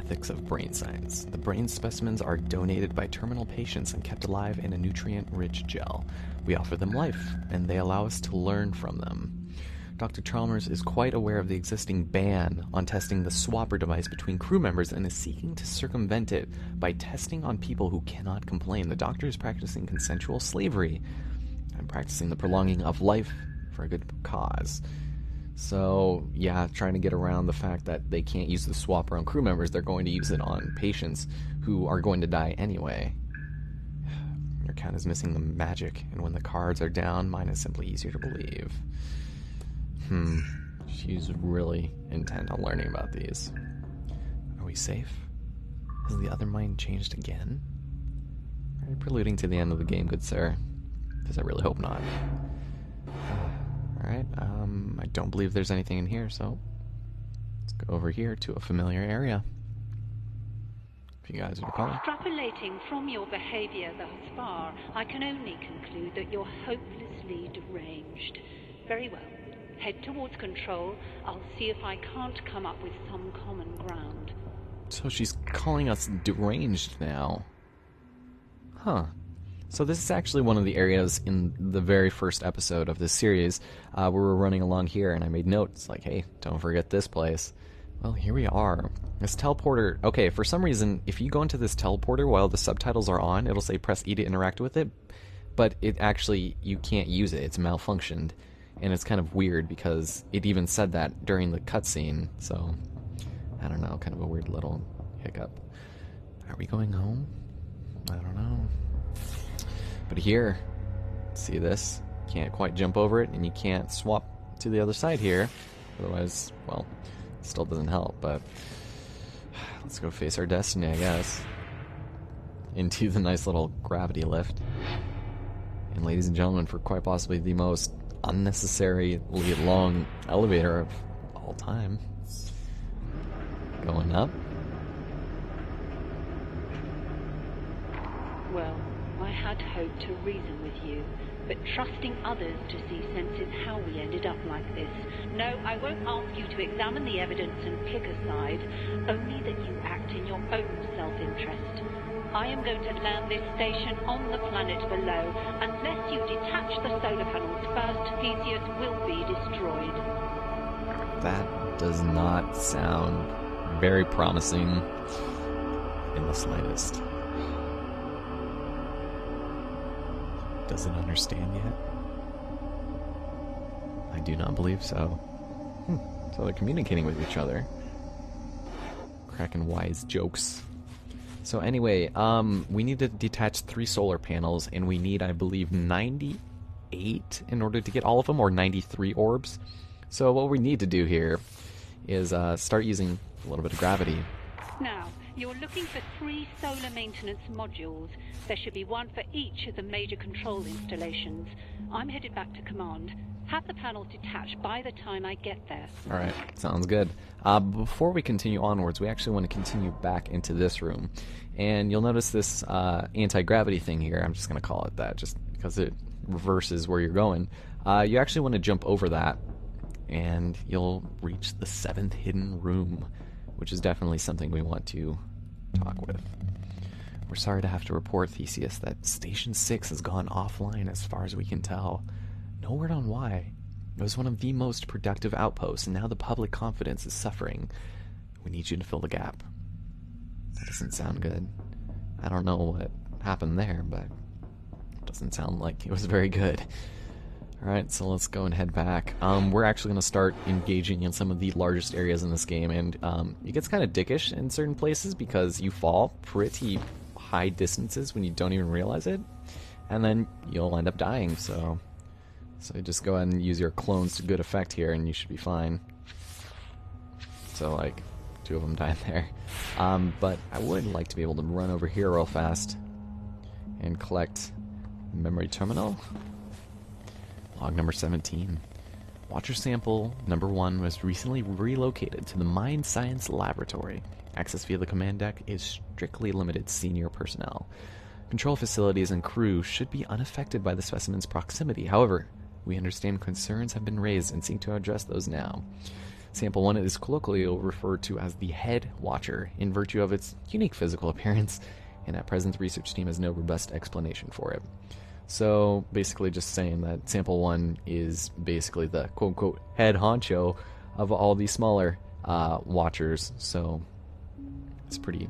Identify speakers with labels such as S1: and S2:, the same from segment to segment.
S1: ethics of brain science. The brain specimens are donated by terminal patients and kept alive in a nutrient-rich gel. We offer them life, and they allow us to learn from them. Dr. Chalmers is quite aware of the existing ban on testing the swapper device between crew members and is seeking to circumvent it by testing on people who cannot complain. The doctor is practicing consensual slavery and practicing the prolonging of life for a good cause. So, yeah, trying to get around the fact that they can't use the swapper on crew members, they're going to use it on patients who are going to die anyway. Your count is missing the magic, and when the cards are down, mine is simply easier to believe. She's really intent on learning about these. Are we safe? Has the other mind changed again? Are you preluding to the end of the game, good sir? Because I really hope not. Alright, I don't believe there's anything in here, so let's go over here to a familiar area. If you guys recall.
S2: Extrapolating from your behavior thus far, I can only conclude that you're hopelessly deranged. Very well. Head towards control. I'll see if I can't come up with some common ground.
S1: So she's calling us deranged now. Huh. So this is actually one of the areas in the very first episode of this series where we're running along here, and I made notes like, hey, don't forget this place. Well, here we are. This teleporter... Okay, for some reason, if you go into this teleporter while the subtitles are on, it'll say press E to interact with it, but it actually, you can't use it. It's malfunctioned. And it's kind of weird because it even said that during the cutscene, so I don't know, kind of a weird little hiccup. Are we going home? I don't know. But here, see this? Can't quite jump over it, and you can't swap to the other side here. Otherwise, well, it still doesn't help, but let's go face our destiny, I guess. Into the nice little gravity lift. And ladies and gentlemen, for quite possibly the most unnecessarily long elevator of all time. Going up.
S2: Well, I had hoped to reason with you, but trusting others to see sense is how we ended up like this. No, I won't ask you to examine the evidence and pick a side, only that you act in your own self-interest. I am going to land this station on the planet below. Unless you detach the solar panels first, Theseus will be destroyed.
S1: That does not sound very promising in the slightest. Does it understand yet? I do not believe so. So they're communicating with each other. Cracking wise jokes. So anyway, we need to detach 3 solar panels, and we need, I believe, 98 in order to get all of them, or 93 orbs. So what we need to do here is start using a little bit of gravity.
S2: Now, you're looking for 3 solar maintenance modules. There should be 1 for each of the major control installations. I'm headed back to command. Have the panels detached by the time I get there.
S1: Alright, sounds good. Before we continue onwards, we actually want to continue back into this room. And you'll notice this anti-gravity thing here. I'm just going to call it that, just because it reverses where you're going. You actually want to jump over that, and you'll reach the 7th hidden room, which is definitely something we want to talk with. We're sorry to have to report, Theseus, that Station 6 has gone offline as far as we can tell. No word on why. It was one of the most productive outposts, and now the public confidence is suffering. We need you to fill the gap. That doesn't sound good. I don't know what happened there, but it doesn't sound like it was very good. Alright, so let's go and head back. We're actually going to start engaging in some of the largest areas in this game, and it gets kind of dickish in certain places because you fall pretty high distances when you don't even realize it, and then you'll end up dying, so just go ahead and use your clones to good effect here, and you should be fine. So, like, 2 of them died there. But I would like to be able to run over here real fast and collect memory terminal. Log number 17. Watcher sample number 1 was recently relocated to the Mind Science Laboratory. Access via the command deck is strictly limited to senior personnel. Control facilities and crew should be unaffected by the specimen's proximity. However, we understand concerns have been raised and seek to address those now. Sample 1 is colloquially referred to as the Head Watcher in virtue of its unique physical appearance, and at present the research team has no robust explanation for it. So basically just saying that Sample 1 is basically the quote-unquote head honcho of all these smaller watchers, so it's pretty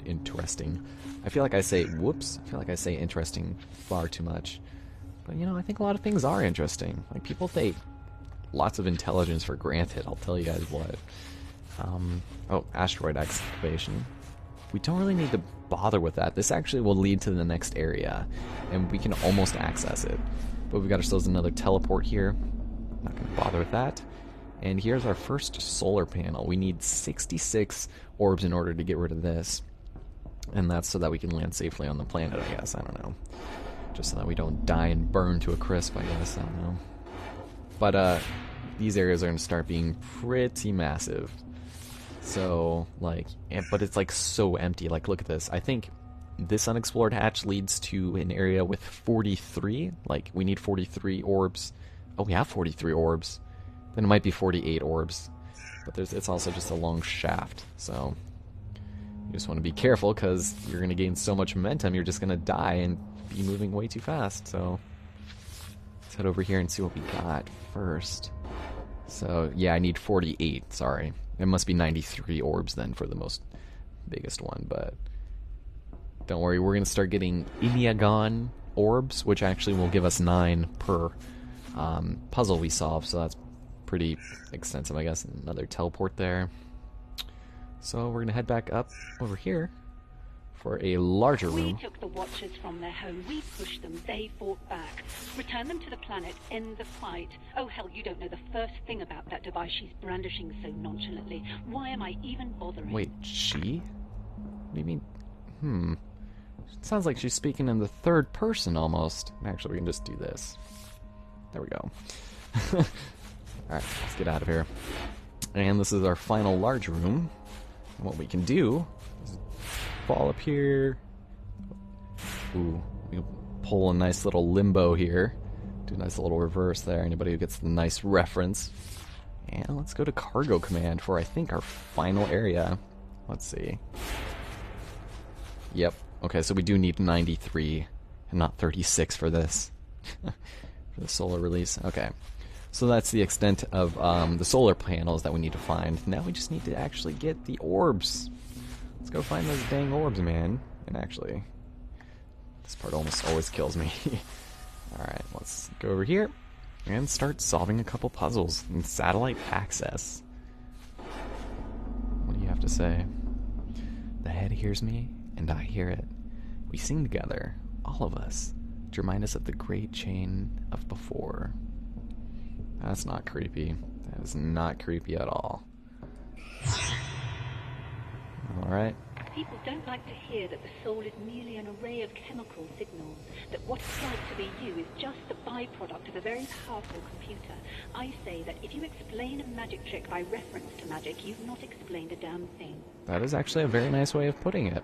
S1: interesting. I feel like I say interesting far too much. But, you know, I think a lot of things are interesting. Like, people take lots of intelligence for granted, I'll tell you guys what. Oh, asteroid excavation. We don't really need to bother with that. This actually will lead to the next area, and we can almost access it. But we've got ourselves another teleport here. Not going to bother with that. And here's our first solar panel. We need 66 orbs in order to get rid of this. And that's so that we can land safely on the planet, I guess. I don't know. Just so that we don't die and burn to a crisp, I guess. I don't know. But these areas are going to start being pretty massive. So, like, but it's like so empty. Like, look at this. I think this unexplored hatch leads to an area with 43. Like, we need 43 orbs. Oh, we have 43 orbs. Then it might be 48 orbs. But it's also just a long shaft. So, you just want to be careful because you're going to gain so much momentum, you're just going to die and be moving way too fast. So, let's head over here and see what we got first. So, yeah, I need 48. Sorry. It must be 93 orbs then for the biggest one, but don't worry, we're going to start getting Iniagon orbs, which actually will give us 9 per puzzle we solve, so that's pretty extensive, I guess. Another teleport there. So we're going to head back up over here for a larger room.
S2: We took the Watchers from their home. We pushed them. They fought back. Return them to the planet. End the fight. Oh, hell, you don't know the first thing about that device she's brandishing so nonchalantly. Why am I even bothering?
S1: Wait, she? What do you mean? It sounds like she's speaking in the third person almost. Actually, we can just do this. There we go. Alright, let's get out of here. And this is our final large room. And what we can do is fall up here. Ooh, we pull a nice little limbo here. Do a nice little reverse there. Anybody who gets the nice reference. And let's go to Cargo Command for, I think, our final area. Let's see. Yep. Okay, so we do need 93 and not 36 for this. For the solar release. Okay. So that's the extent of the solar panels that we need to find. Now we just need to actually get the orbs. Let's go find those dang orbs, man. And actually, this part almost always kills me. Alright, let's go over here and start solving a couple puzzles in satellite access. What do you have to say? The head hears me, and I hear it. We sing together, all of us, to remind us of the great chain of before. That's not creepy. That is not creepy at all. Alright.
S2: People don't like to hear that the soul is merely an array of chemical signals, that what it's like to be you is just the byproduct of a very powerful computer. I say that if you explain a magic trick by reference to magic, you've not explained a damn thing.
S1: That is actually a very nice way of putting it.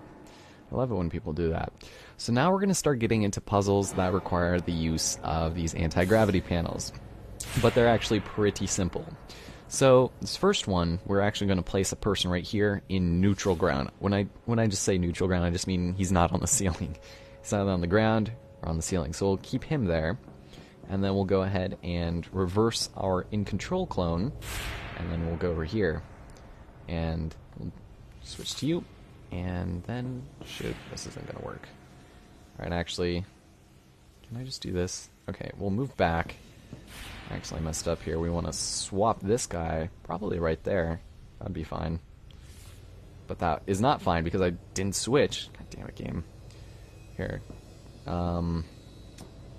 S1: I love it when people do that. So now we're going to start getting into puzzles that require the use of these anti-gravity panels. But they're actually pretty simple. So this first one, we're actually going to place a person right here in neutral ground. When I just say neutral ground, I just mean he's not on the ceiling. He's not on the ground or on the ceiling. So we'll keep him there. And then we'll go ahead and reverse our in control clone. And then we'll go over here. And we'll switch to you. And then, shoot, this isn't going to work. Alright, actually, can I just do this? Okay, we'll move back. Actually, I messed up here. We want to swap this guy probably right there. That'd be fine. But that is not fine because I didn't switch. God damn it, game. Here.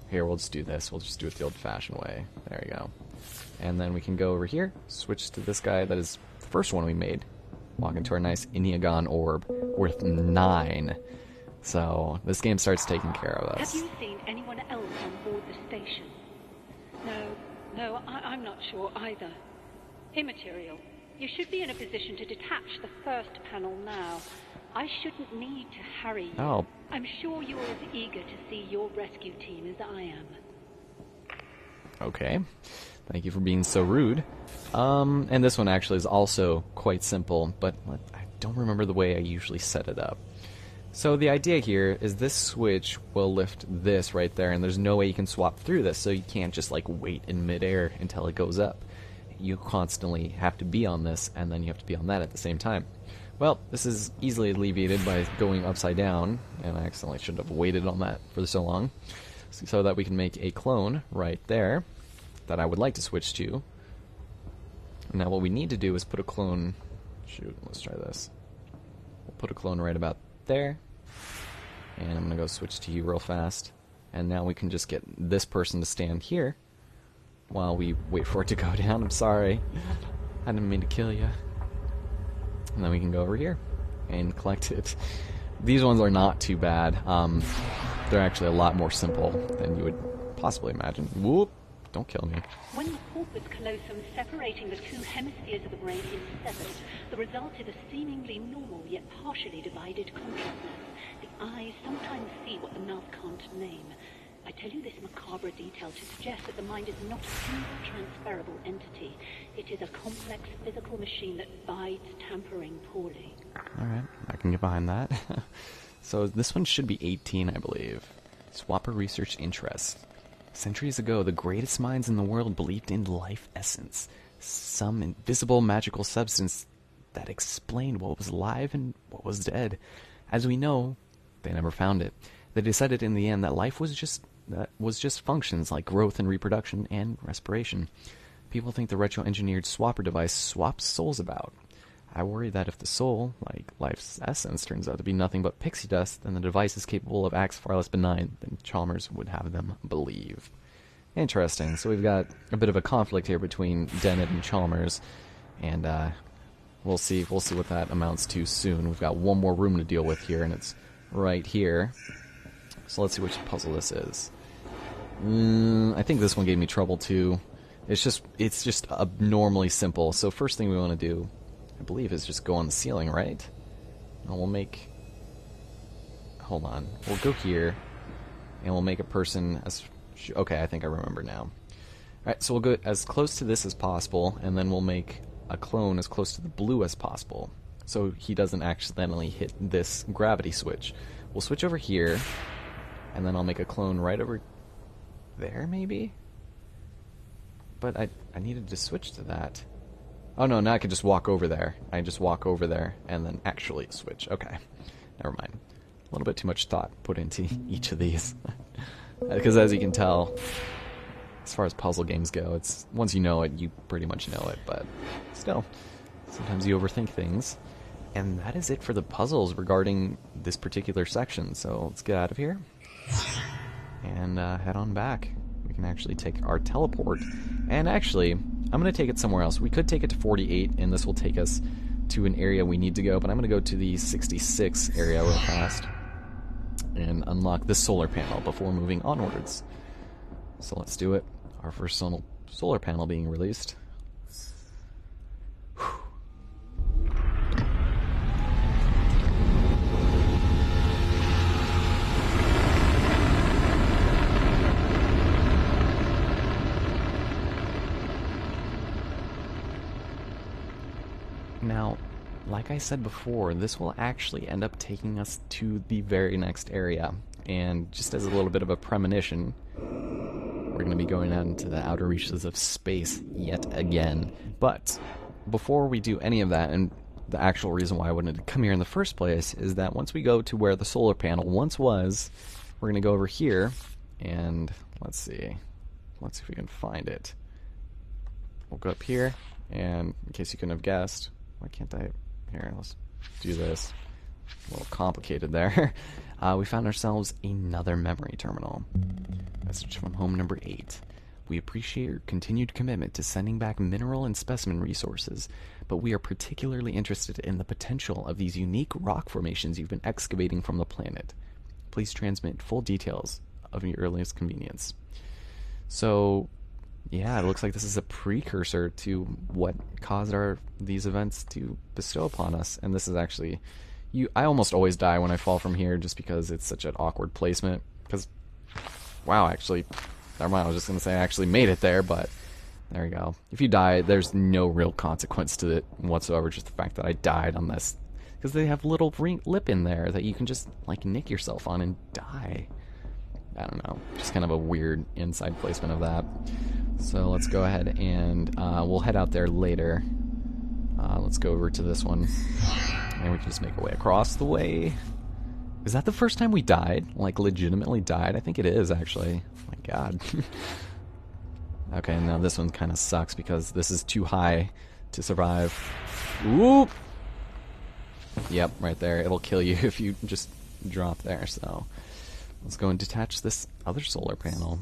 S1: Here, we'll just do this. We'll just do it the old-fashioned way. There you go. And then we can go over here, switch to this guy. That is the first one we made. Walk into our nice Iniagon orb worth 9. So, this game starts taking care of us.
S2: Have you seen anyone else on board the station? No, I'm not sure either. Immaterial. You should be in a position to detach the first panel now. I shouldn't need to hurry you.
S1: Oh.
S2: I'm sure you're as eager to see your rescue team as I am.
S1: Okay. Thank you for being so rude. And this one actually is also quite simple, but I don't remember the way I usually set it up. So the idea here is this switch will lift this right there, and there's no way you can swap through this, so you can't just like wait in midair until it goes up. You constantly have to be on this, and then you have to be on that at the same time. Well, this is easily alleviated by going upside down, and I accidentally should have waited on that for so long, so that we can make a clone right there that I would like to switch to. Now what we need to do is put a clone, let's try this. We'll put a clone right about there, and I'm going to go switch to you real fast, and now we can just get this person to stand here while we wait for it to go down. I'm sorry, I didn't mean to kill you. And then we can go over here and collect it. These ones are not too bad. They're actually a lot more simple than you would possibly imagine. Whoop! Don't kill me.
S2: When the corpus callosum separating the two hemispheres of the brain is severed, the result is a seemingly normal yet partially divided consciousness. The eyes sometimes see what the mouth can't name. I tell you this macabre detail to suggest that the mind is not a single transferable entity. It is a complex physical machine that bides tampering poorly.
S1: Alright, I can get behind that. So this one should be 18, I believe. Swapper research interest. Centuries ago, the greatest minds in the world believed in life essence, some invisible magical substance that explained what was alive and what was dead. As we know, they never found it. They decided in the end that life was just functions like growth and reproduction and respiration. People think the retro-engineered swapper device swaps souls about. I worry that if the soul, like life's essence, turns out to be nothing but pixie dust, then the device is capable of acts far less benign than Chalmers would have them believe. Interesting. So we've got a bit of a conflict here between Dennett and Chalmers, and we'll see what that amounts to soon. We've got one more room to deal with here, and it's right here. So let's see which puzzle this is. I think this one gave me trouble too. It's just abnormally simple. So first thing we want to do, I believe, is just go on the ceiling, right? And we'll make... Hold on. We'll go here, and we'll make a person as... Okay, I think I remember now. Alright, so we'll go as close to this as possible, and then we'll make a clone as close to the blue as possible, so he doesn't accidentally hit this gravity switch. We'll switch over here, and then I'll make a clone right over there, maybe? But I needed to switch to that. Oh no, now I can just walk over there. I just walk over there and then actually switch. Okay, never mind. A little bit too much thought put into each of these. Because as you can tell, as far as puzzle games go, it's once you know it, you pretty much know it, but still, sometimes you overthink things. And that is it for the puzzles regarding this particular section, so let's get out of here and head on back. We can actually take our teleport, and actually, I'm going to take it somewhere else. We could take it to 48, and this will take us to an area we need to go, but I'm going to go to the 66 area real fast and unlock this solar panel before moving onwards. So let's do it. Our first solar panel being released. Now, like I said before, this will actually end up taking us to the very next area. And just as a little bit of a premonition, we're going to be going out into the outer reaches of space yet again. But before we do any of that, and the actual reason why I wanted to come here in the first place, is that once we go to where the solar panel once was, we're going to go over here, and let's see if we can find it. We'll go up here, and in case you couldn't have guessed, why can't I... Here, let's do this. A little complicated there. We found ourselves another memory terminal. Message from home number 8. We appreciate your continued commitment to sending back mineral and specimen resources, but we are particularly interested in the potential of these unique rock formations you've been excavating from the planet. Please transmit full details of your earliest convenience. So... yeah, it looks like this is a precursor to what caused these events to bestow upon us. And this is actually... I almost always die when I fall from here just because it's such an awkward placement. Because, wow, actually... never mind, I was just going to say I actually made it there, but There we go. If you die, there's no real consequence to it whatsoever, just the fact that I died on this. Because they have little lip in there that you can just, like, nick yourself on and die. I don't know. Just kind of a weird inside placement of that. So let's go ahead and we'll head out there later. Let's go over to this one. And we can just make our way across the way. Is that the first time we died? Like, legitimately died? I think it is, actually. Oh my god. Okay, now this one kind of sucks because this is too high to survive. Whoop! Yep, right there. It'll kill you if you just drop there, so... Let's go and detach this other solar panel.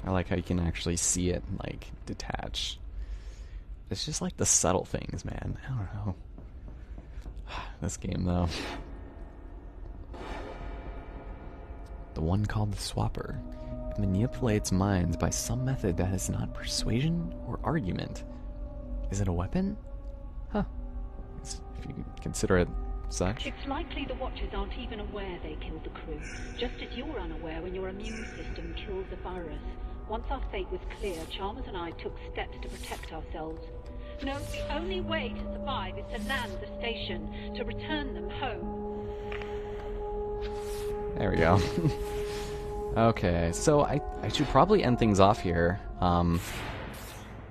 S1: I like how you can actually see it, like, detach. It's just like the subtle things, man. I don't know. This game, though. The one called the Swapper. It manipulates minds by some method that is not persuasion or argument. Is it a weapon? Huh. If you consider it such.
S2: It's likely the Watchers aren't even aware they killed the crew, just as you're unaware when your immune system kills the virus. Once our fate was clear, Chalmers and I took steps to protect ourselves. No, the only way to survive is to land the station, to return them home.
S1: There we go. Okay, so I should probably end things off here.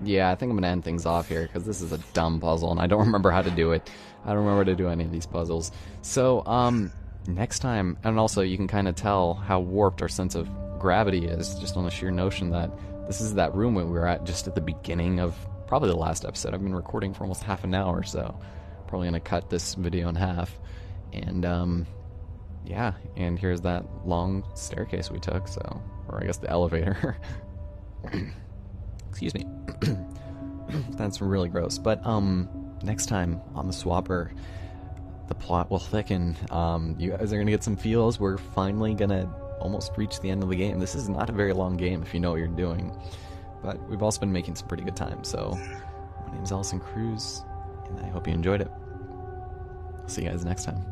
S1: Yeah, I think I'm gonna end things off here because this is a dumb puzzle and I don't remember how to do it. I don't remember how to do any of these puzzles. So, next time, and also you can kind of tell how warped our sense of gravity is just on the sheer notion that this is that room where we were at just at the beginning of probably the last episode. I've been recording for almost half an hour, so probably gonna cut this video in half. And, yeah, and here's that long staircase we took, so, or I guess the elevator. Excuse me. That's really gross. But, next time on the Swapper, the plot will thicken. You guys are gonna get some feels. We're finally gonna almost reach the end of the game. This is not a very long game if you know what you're doing. But we've also been making some pretty good time, so my name's Ellison Cruz, and I hope you enjoyed it. I'll see you guys next time.